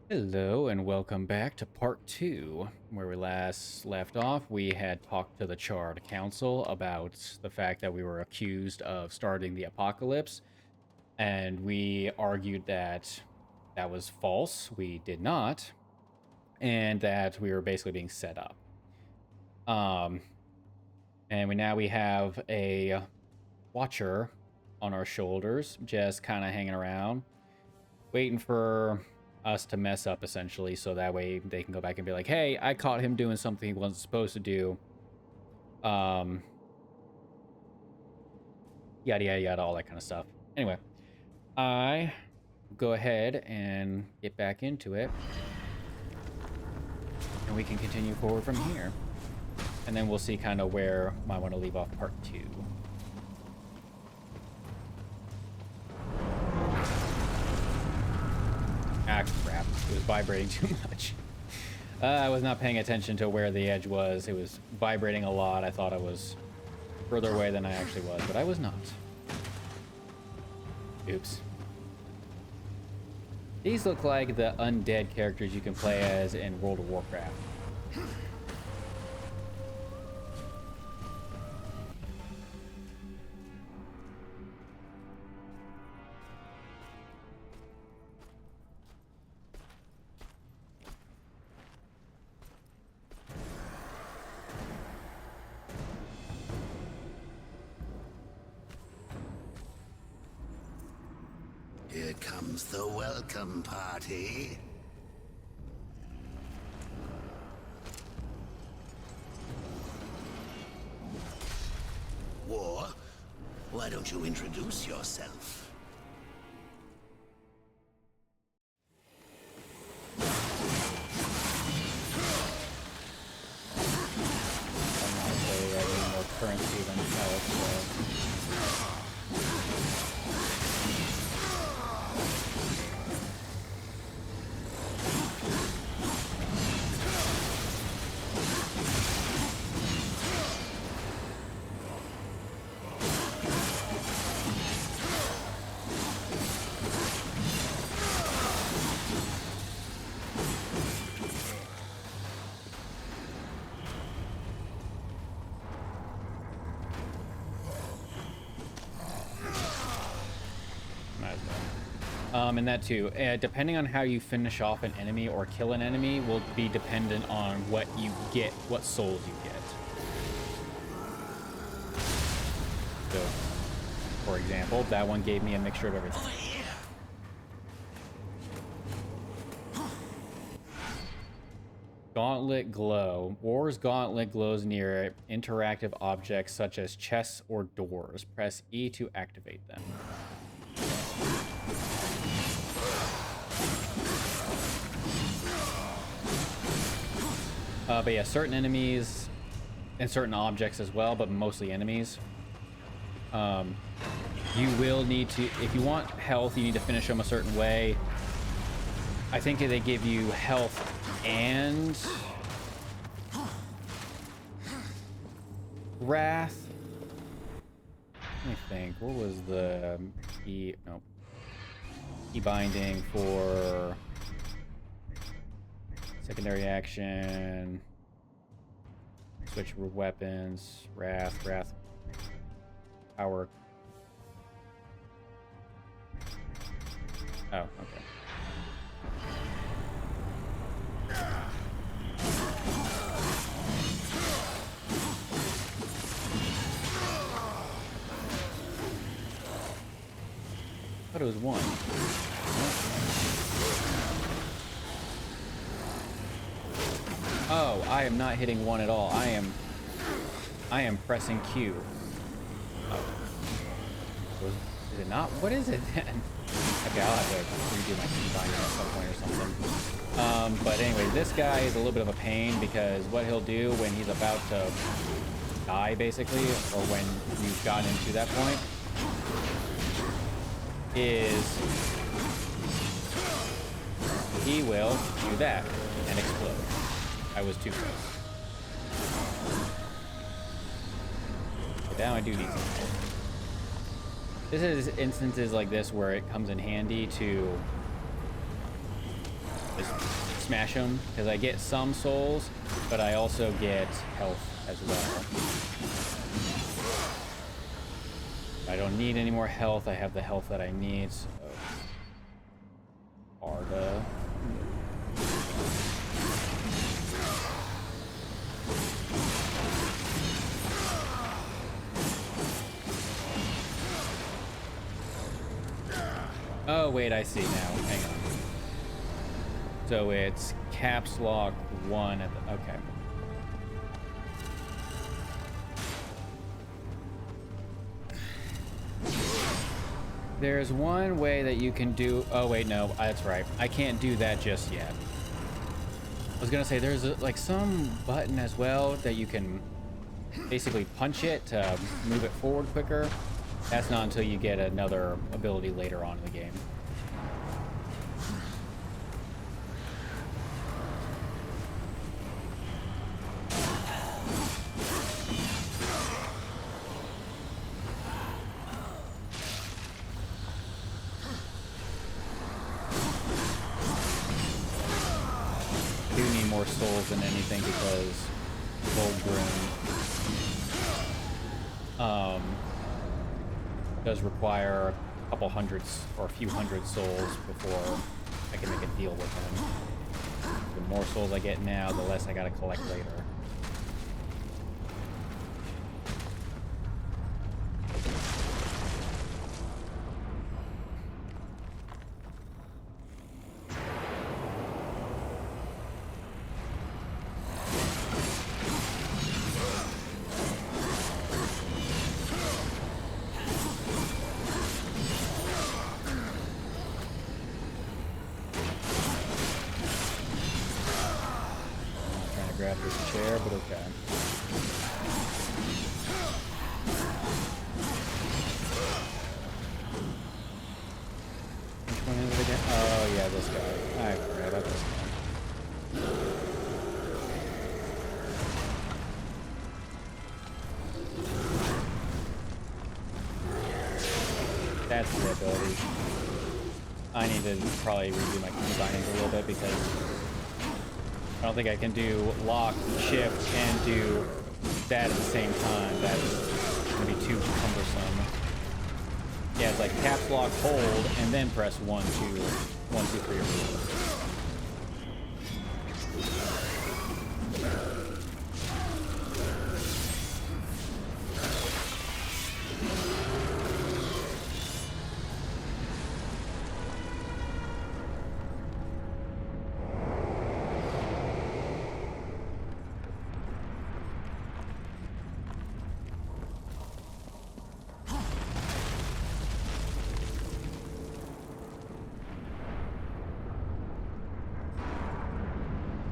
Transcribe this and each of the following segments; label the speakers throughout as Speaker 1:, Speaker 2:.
Speaker 1: Hello and welcome back to part 2. Where we last left off, we had talked to the Charred Council about the fact that we were accused of starting the apocalypse, and we argued that that was false, we did not, and that we were basically being set up. Um, and now we have a watcher on our shoulders, just kind of hanging around, waiting for us to mess up, essentially, so that way they can go back and be like, hey, I caught him doing something he wasn't supposed to do. Yada yada yada, all that kind of stuff. Anyway, I go ahead and get back into it, and we can continue forward from here, and then we'll see kind of where I want to leave off part 2. Ah, crap. It was vibrating too much. I was not paying attention to where the edge was. It was vibrating a lot. I thought I was further away than I actually was, but I was not. Oops. These look like the undead characters you can play as in World of Warcraft.
Speaker 2: Here comes the welcome party. War? Why don't you introduce yourself?
Speaker 1: I need more currency than health, and that too, depending on how you finish off an enemy or kill an enemy will be dependent on what you get, what souls you get. So, for example, that one gave me a mixture of everything. Gauntlet glow. War's gauntlet glows near interactive objects such as chests or doors. Press E to activate them. But yeah, certain enemies and certain objects as well, but mostly enemies. You will need to, if you want health, you need to finish them a certain way. I think they give you health and wrath. Let me think. What was the key? No. Key binding for secondary action. Switch weapons. Wrath. Power. Oh, okay. I thought it was one. Oh, I am not hitting one at all. I am pressing Q. Oh. Is it not? What is it then? Okay, I'll have to redo my key binder at some point or something. But anyway, this guy is a little bit of a pain because what he'll do when he's about to die, basically, or when you've gotten into that point, is he will do that and explode. I was too close. But now I do need some help. This is instances like this where it comes in handy to just smash them, because I get some souls, but I also get health as well. I don't need any more health. I have the health that I need. So Arda. Oh, wait, I see now. Hang on. So it's caps lock 1 at the... Okay. There's one way that you can do... Oh, wait, no. That's right. I can't do that just yet. I was gonna say, there's like some button as well that you can basically punch it to move it forward quicker. That's not until you get another ability later on in the game. I do need more souls than anything because Volgrim does require a couple hundreds or a few hundred souls before I can make a deal with him. The more souls I get now, the less I gotta collect later. Grab this chair, but okay. Which one is it again? Oh yeah, this guy. I forgot about this guy. That's the ability. I need to probably redo my key bindings a little bit because I don't think I can do lock, shift, and do that at the same time. That's gonna be too cumbersome. Yeah, it's like caps lock, hold, and then press 1, 2, 1, 2, 3, or 4.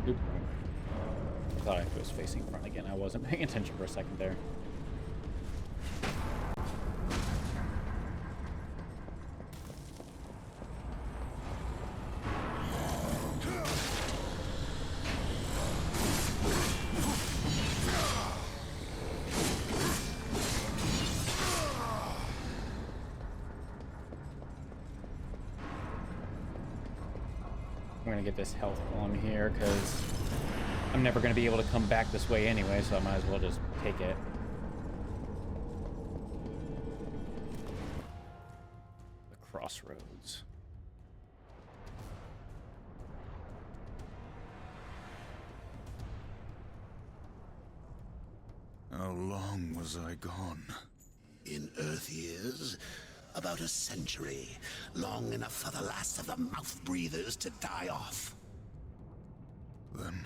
Speaker 1: Oops. I thought I was facing front again. I wasn't paying attention for a second there. I'm gonna get this health on here because I'm never gonna be able to come back this way anyway, so I might as well just take it. The crossroads.
Speaker 3: How long was I gone?
Speaker 2: In Earth years, about a century. Long enough for the last of the mouth-breathers to die off.
Speaker 3: Then,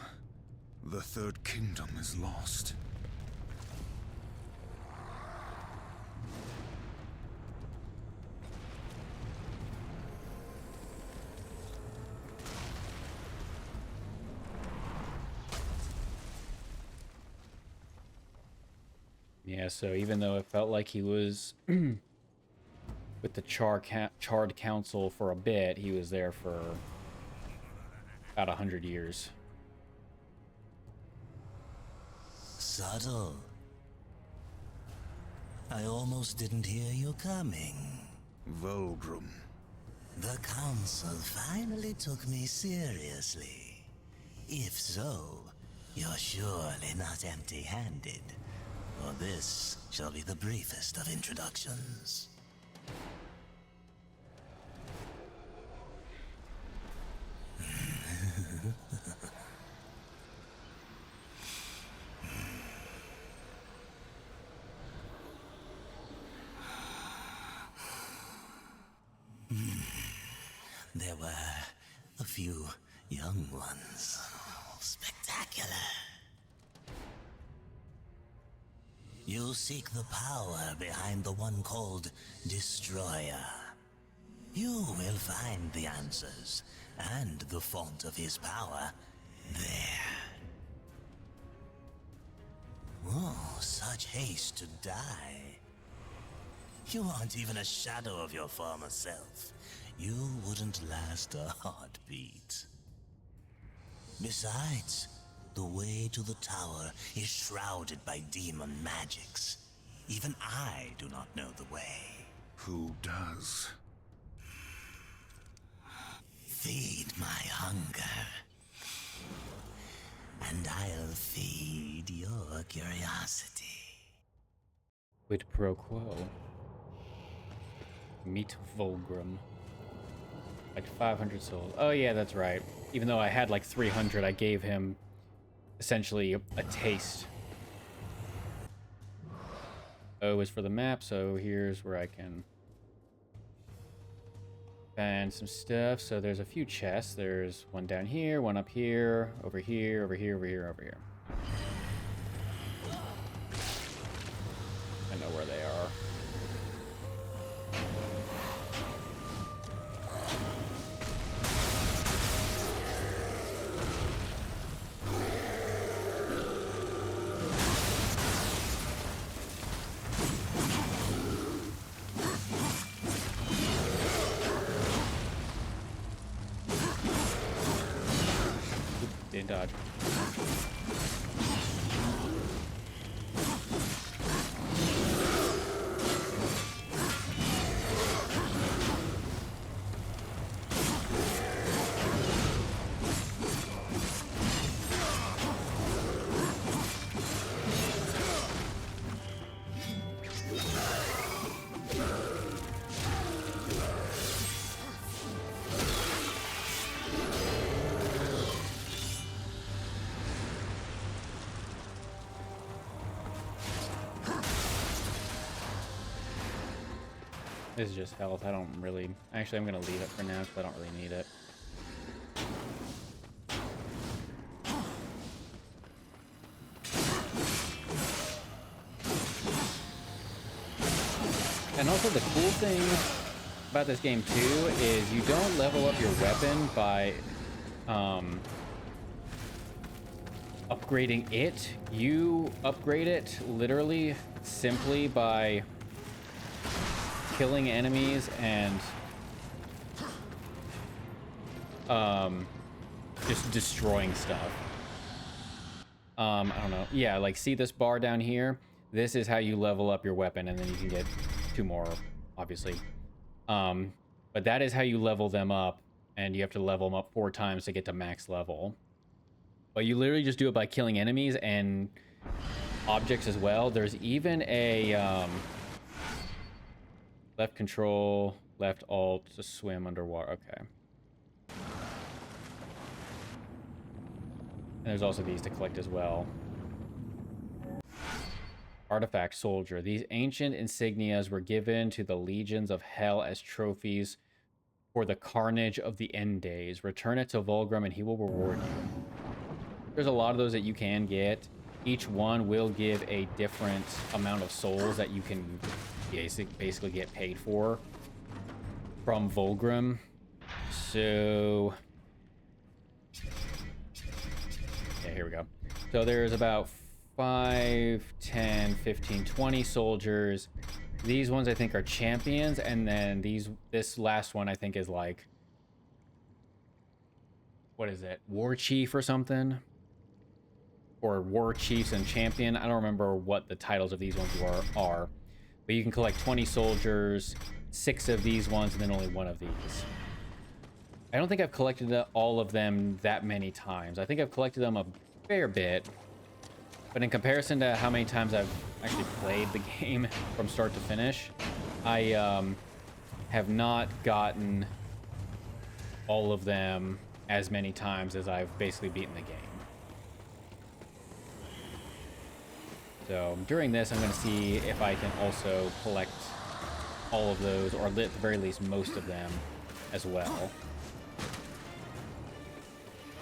Speaker 3: the Third Kingdom is lost.
Speaker 1: Yeah, so even though it felt like he was with the Charred Council for a bit, he was there for about 100 years.
Speaker 4: Subtle. I almost didn't hear you coming.
Speaker 3: Volgrim.
Speaker 4: The council finally took me seriously. If so, you're surely not empty-handed, for this shall be the briefest of introductions. There were a few young ones. Spectacular. You seek the power behind the one called Destroyer. You will find the answers and the font of his power there. Oh, such haste to die. You aren't even a shadow of your former self. You wouldn't last a heartbeat. Besides, the way to the tower is shrouded by demon magics. Even I do not know the way.
Speaker 3: Who does?
Speaker 4: Feed my hunger, and I'll feed your curiosity.
Speaker 1: Quid pro quo. Meet Volgrim. Like 500 souls. Oh yeah, that's right. Even though I had like 300, I gave him essentially a taste. O is for the map, so here's where I can find some stuff. So there's a few chests. There's one down here, one up here, over here, over here, over here, over here. I know where they are. Didn't dodge. This is just health. I don't really... Actually, I'm going to leave it for now because I don't really need it. And also the cool thing about this game too is you don't level up your weapon by upgrading it. You upgrade it literally simply by killing enemies and just destroying stuff. I don't know. Yeah, like see this bar down here? This is how you level up your weapon, and then you can get 2 more, obviously. But that is how you level them up, and you have to level them up 4 times to get to max level. But you literally just do it by killing enemies and objects as well. There's even a left control, left alt to swim underwater. Okay. And there's also these to collect as well. Artifact Soldier. These ancient insignias were given to the legions of hell as trophies for the carnage of the end days. Return it to Volgrim and he will reward you. There's a lot of those that you can get. Each one will give a different amount of souls that you can basically get paid for from Volgrim. So yeah, here we go. So there's about 5, 10, 15, 20 soldiers. These ones I think are champions, and then this last one I think is like, what is it, war chief or something, or war chiefs and champion. I don't remember what the titles of these ones are, but you can collect 20 soldiers, 6 of these ones, and then only 1 of these. I don't think I've collected all of them that many times. I think I've collected them a fair bit, but in comparison to how many times I've actually played the game from start to finish, I have not gotten all of them as many times as I've basically beaten the game. So during this, I'm going to see if I can also collect all of those, or at the very least most of them as well.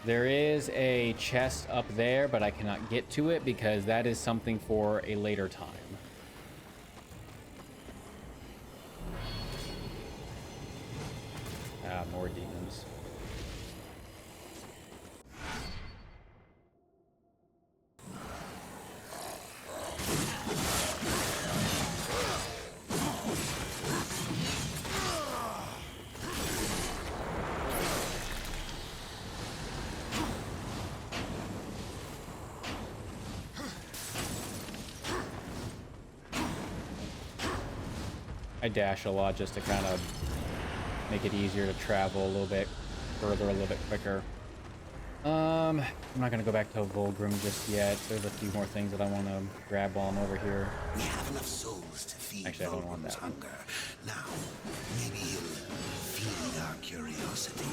Speaker 1: There is a chest up there, but I cannot get to it because that is something for a later time. Ah, more demons. I dash a lot just to kind of make it easier to travel a little bit further, a little bit quicker. I'm not gonna go back to Volgrim just yet. There's a few more things that I want to grab while I'm over here.
Speaker 2: We have enough souls to feed
Speaker 1: Actually, I don't want
Speaker 2: Volgrim's
Speaker 1: that.
Speaker 2: hunger. Now, maybe he'll feed our curiosity.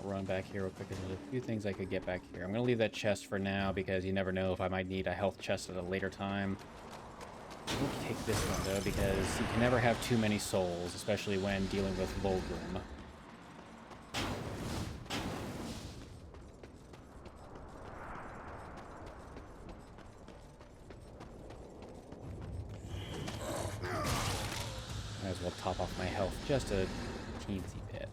Speaker 2: Run back here real quick. There's a few things I could get back here. I'm gonna leave that chest for now because you never know if I might need a health chest at a later time. We'll take this one though because you can never have too many souls, especially when dealing with Volgrim. Might as well top off my health just a teensy bit.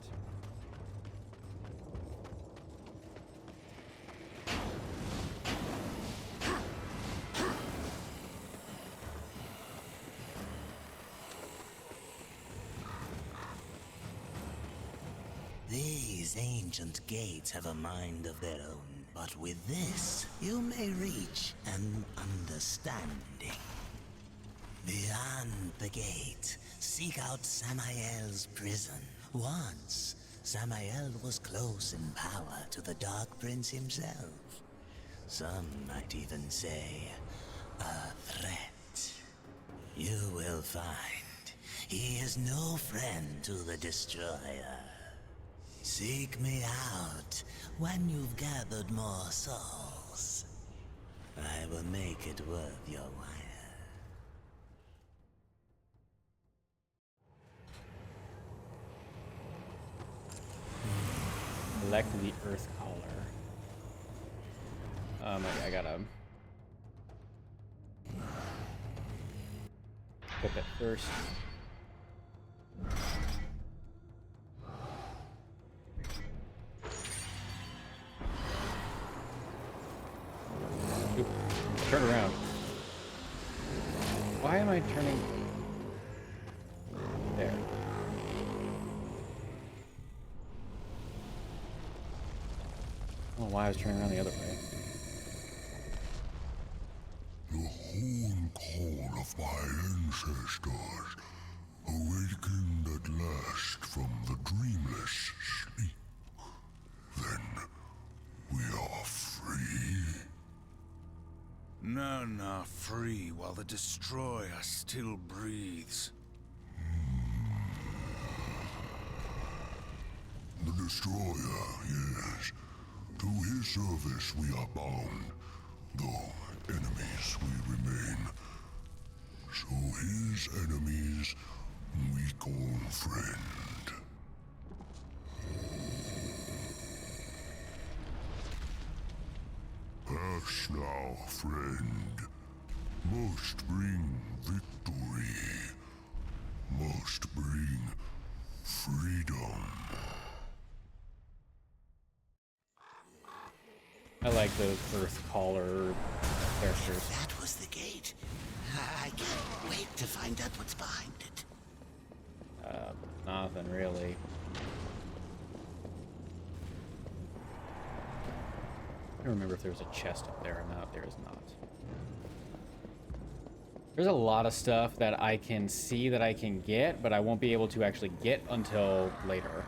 Speaker 4: These ancient gates have a mind of their own, but with this, you may reach an understanding. Beyond the gate, seek out Samael's prison. Once, Samael was close in power to the Dark Prince himself. Some might even say, a threat. You will find he is no friend to the Destroyer. Seek me out when you've gathered more souls. I will make it worth your while.
Speaker 1: Collect the Earth Collar. I gotta equip it first. Oop. Turn around. Why am I turning? There. I don't know why I was turning around the other way.
Speaker 3: The horn call of my ancestors, awakened at last from the dreamless sleep. Then we are free.
Speaker 5: None are free while the Destroyer still breathes.
Speaker 3: The Destroyer, yes. service we are bound, though enemies we remain. So his enemies we call friend. Pass now, friend. Must bring victory. Must bring freedom.
Speaker 1: I like those Earth Caller characters.
Speaker 4: That was the gate. I can't wait to find out what's behind it.
Speaker 1: Nothing really. I don't remember if there was a chest up there or not. There is not. There's a lot of stuff that I can see that I can get, but I won't be able to actually get until later.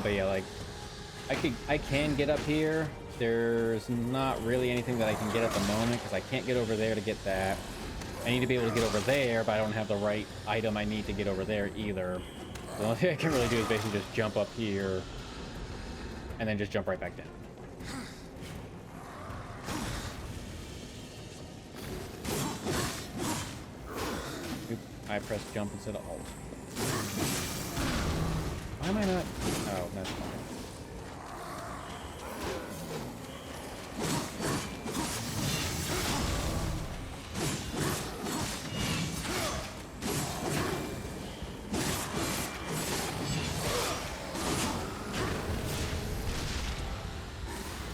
Speaker 1: But yeah, like, I can get up here. There's not really anything that I can get at the moment because I can't get over there to get that. I need to be able to get over there, but I don't have the right item I need to get over there either. The only thing I can really do is basically just jump up here and then just jump right back down. Oop, I pressed jump instead of alt. Why am I not? Oh, that's fine.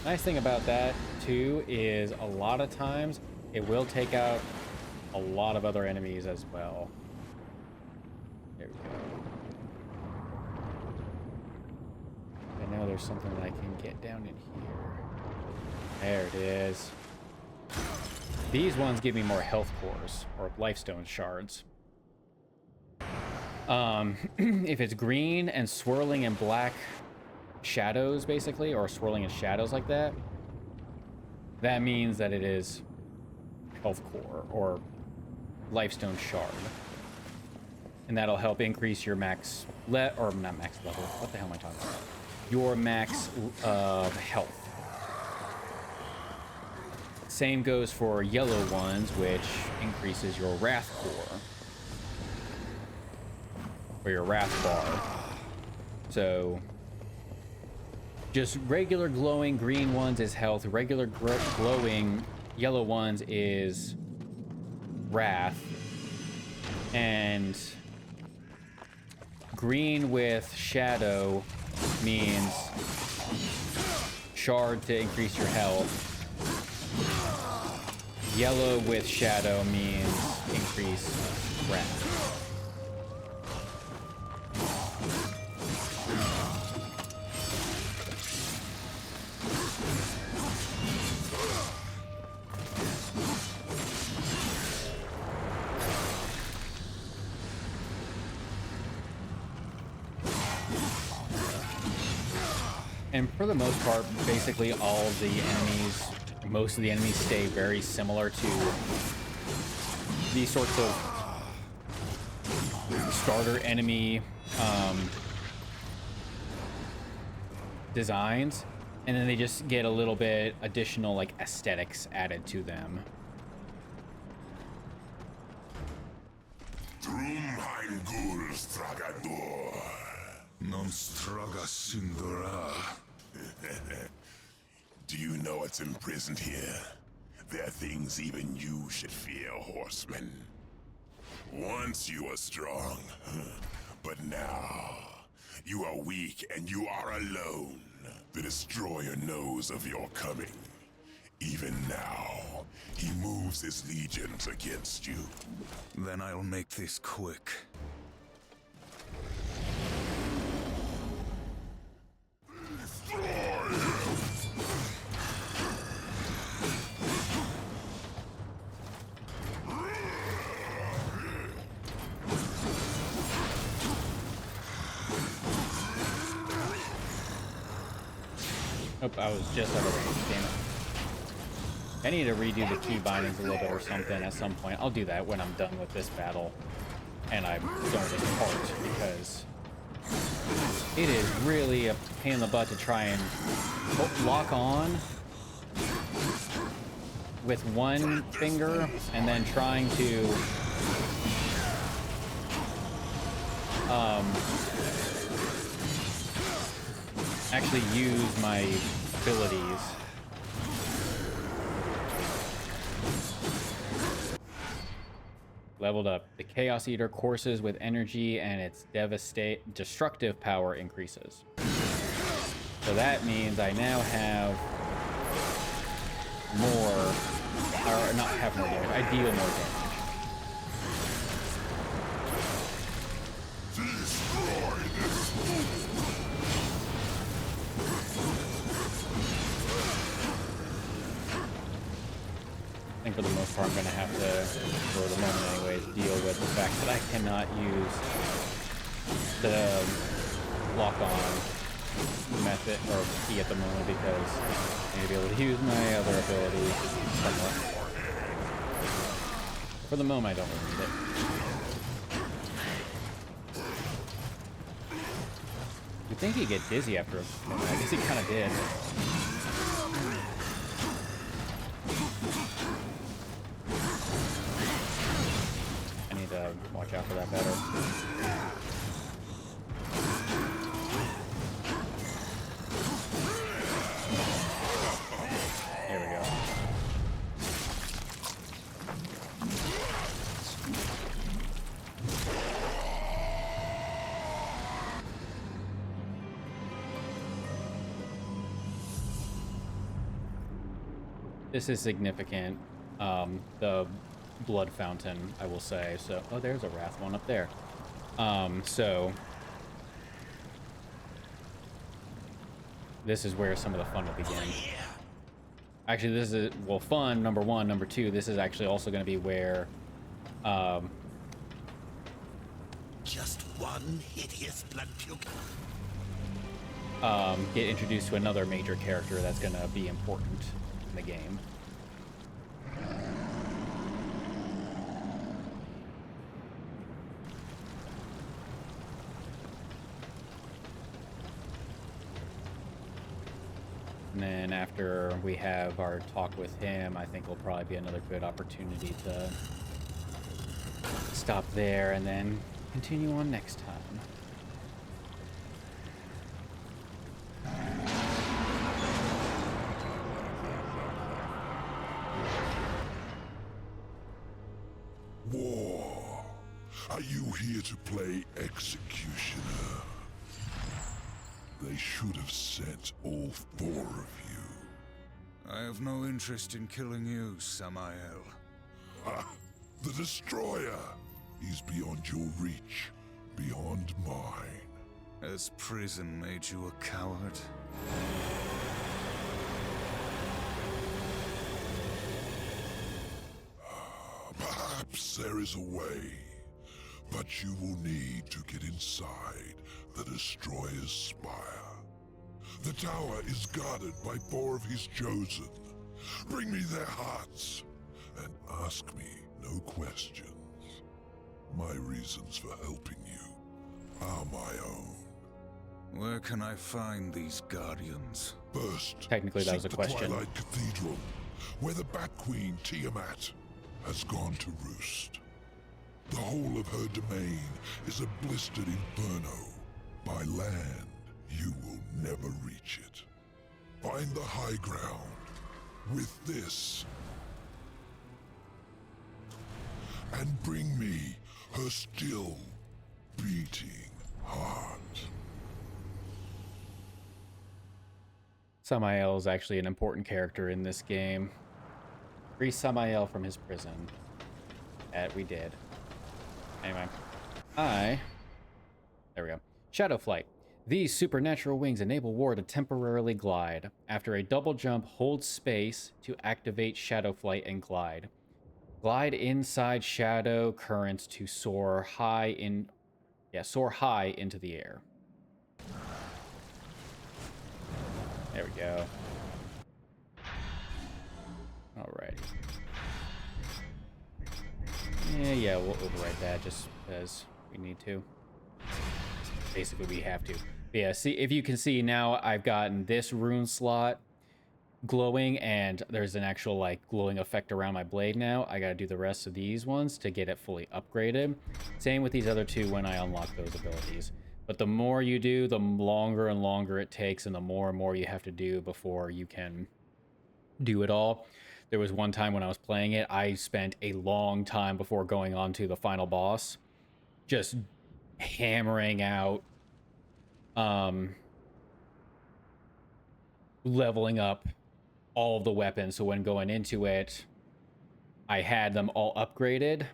Speaker 1: Nice thing about that too is a lot of times it will take out a lot of other enemies as well. There we go. I know there's something that I can get down in here. There it is. These ones give me more health cores or lifestone shards. If it's green and swirling in black shadows basically, or swirling in shadows like that, that means that it is health core or lifestone shard, and that'll help increase your max or not max level, what the hell am I talking about, your max of health. Same goes for yellow ones, which increases your wrath core or your wrath bar. So just regular glowing green ones is health, regular glowing yellow ones is wrath, and green with shadow means shard to increase your health. Yellow with shadow means increase wrath. And for the most part, basically all of the enemies, most of the enemies stay very similar to these sorts of starter enemy designs, and then they just get a little bit additional like aesthetics added to them.
Speaker 3: Drumheimgul Stragador.
Speaker 5: Non straga sindora.
Speaker 3: Do you know what's imprisoned here? There are things even you should fear, horseman. Once you were strong, but now you are are weak and you are alone. The Destroyer knows of your coming. Even now, he moves his legions against you.
Speaker 5: Then I'll make this quick.
Speaker 1: Oh, I was just out of range, damn it. I need to redo the key bindings a little bit or something at some point. I'll do that when I'm done with this battle. And I'm done with this part, because it is really a pain in the butt to try and lock on with one finger and then trying to actually use my abilities. Leveled up. The Chaos Eater courses with energy and its destructive power increases. So that means I now have more, or not have more damage, I deal more damage. I think for the most part I'm going to have to, for the moment anyways, deal with the fact that I cannot use the lock-on method or key at the moment because I need to be able to use my other abilities somewhat. For the moment I don't really need it. You'd think he'd get dizzy after a moment. I guess he kind of did. Watch out for that better. There we go. This is significant. The blood fountain, I will say. So, oh, there's a wrath one up there. So this is where some of the fun will begin. Actually, this is, well, fun, number one. Number two, this is actually also going to be where
Speaker 4: Just one hideous blood puke.
Speaker 1: get introduced to another major character that's going to be important in the game. And then after we have our talk with him, I think will probably be another good opportunity to stop there and then continue on next time.
Speaker 3: War. Are you here to play executioner? They should have sent all four of you.
Speaker 5: I have no interest in killing you, Samael.
Speaker 3: Ah, the Destroyer. He's beyond your reach, beyond mine.
Speaker 5: Has prison made you a coward?
Speaker 3: Perhaps there is a way, but you will need to get inside the Destroyer's spire. The tower is guarded by four of his chosen. Bring me their hearts, and ask me no questions. My reasons for helping you are my own.
Speaker 5: Where can I find these guardians?
Speaker 3: First,
Speaker 1: Technically, that was a
Speaker 3: seek
Speaker 1: question.
Speaker 3: the Twilight Cathedral, where the Bat Queen Tiamat has gone to roost. The whole of her domain is a blistered inferno. By land, you will never reach it. Find the high ground with this, and bring me her still beating heart.
Speaker 1: Samael is actually an important character in this game. Free Samael from his prison. That we did. Anyway. There we go. Shadow Flight. These supernatural wings enable War to temporarily glide. After a double jump, hold space to activate Shadow Flight and glide. Glide inside shadow currents to soar high into the air. There we go. Alrighty. Yeah, we'll override that just because we need to. Basically, we have to. But yeah, see, if you can see now, I've gotten this rune slot glowing, and there's an actual, like, glowing effect around my blade now. I gotta do the rest of these ones to get it fully upgraded. Same with these other two when I unlock those abilities. But the more you do, the longer and longer it takes, and the more you have to do before you can do it all. There was one time when I was playing it, I spent a long time before going on to the final boss, just hammering out, leveling up all of the weapons. So when going into it, I had them all upgraded.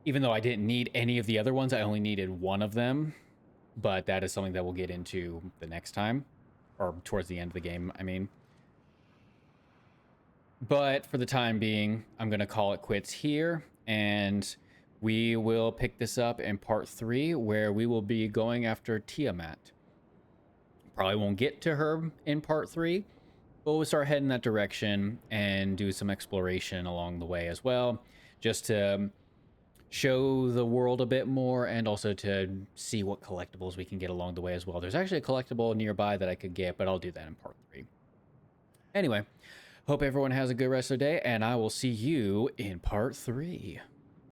Speaker 1: Even though I didn't need any of the other ones, I only needed one of them. But that is something that we'll get into the next time. Or towards the end of the game, I mean. But for the time being, I'm going to call it quits here. And we will pick this up in part 3, where we will be going after Tiamat. Probably won't get to her in part 3. But we'll start heading that direction and do some exploration along the way as well. Just to show the world a bit more, and also to see what collectibles we can get along the way as well. There's actually a collectible nearby that I could get, but I'll do that in part 3. Anyway, hope everyone has a good rest of their day, and I will see you in part 3.